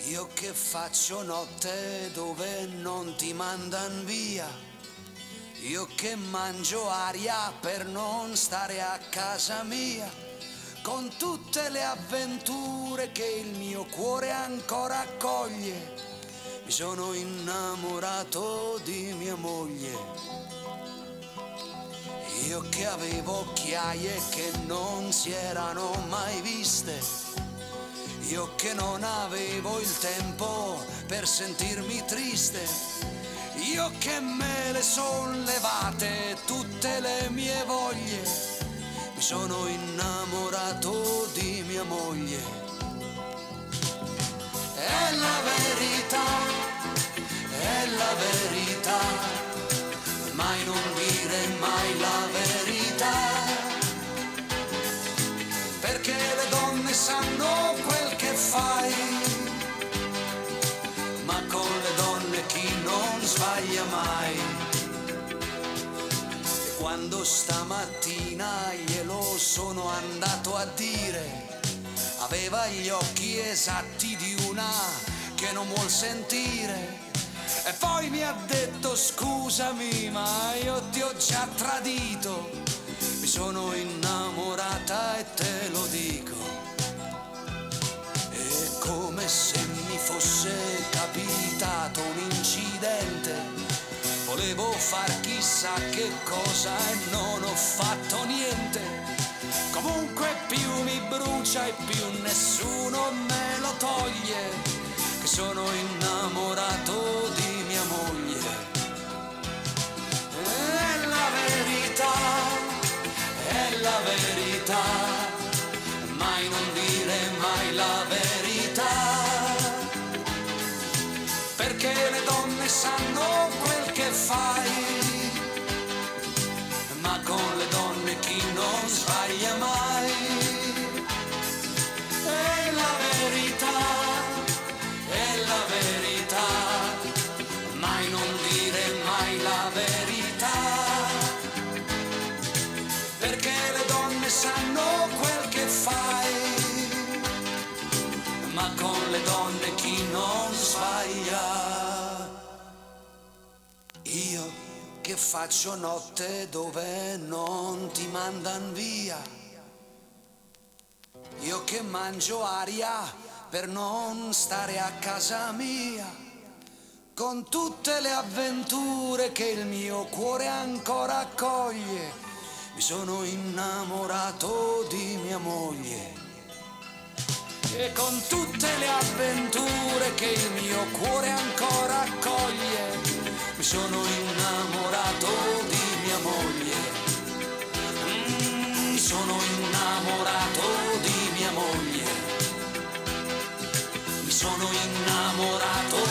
Io che faccio notte dove non ti mandan via, io che mangio aria per non stare a casa mia, con tutte le avventure che il mio cuore ancora accoglie, mi sono innamorato di mia moglie. Io che avevo occhiaie che non si erano mai viste, io che non avevo il tempo per sentirmi triste, io che me le son levate tutte le mie voglie, mi sono innamorato di mia moglie. È la verità, è la verità, mai non dire mai la verità, perché le donne sanno quel che fai, ma con le donne chi non sbaglia mai. E quando stamattina glielo sono andato a dire, aveva gli occhi esatti di una che non vuol sentire, e poi mi ha detto scusami ma io ti ho già tradito, mi sono innamorata e te lo dico. È come se mi fosse capitato un incidente, volevo far chissà che cosa e non ho fatto niente. Comunque più mi brucia e più nessuno me lo toglie, che sono innamorato di mia moglie. È la verità, è la verità, mai non dire mai la verità, perché le donne sanno quel che fai, ma con le donne chi non sbaglia mai. È la verità, è la verità, mai non dire mai la verità, perché le donne sanno quel che fai, ma con le donne chi non sbaglia. Io che faccio notte dove non ti mandan via, io che mangio aria per non stare a casa mia, con tutte le avventure che il mio cuore ancora accoglie, mi sono innamorato di mia moglie. E con tutte le avventure che il mio cuore ancora accoglie, mi sono innamorato di mia moglie. Mi sono innamorato di mia moglie. Mi sono innamorato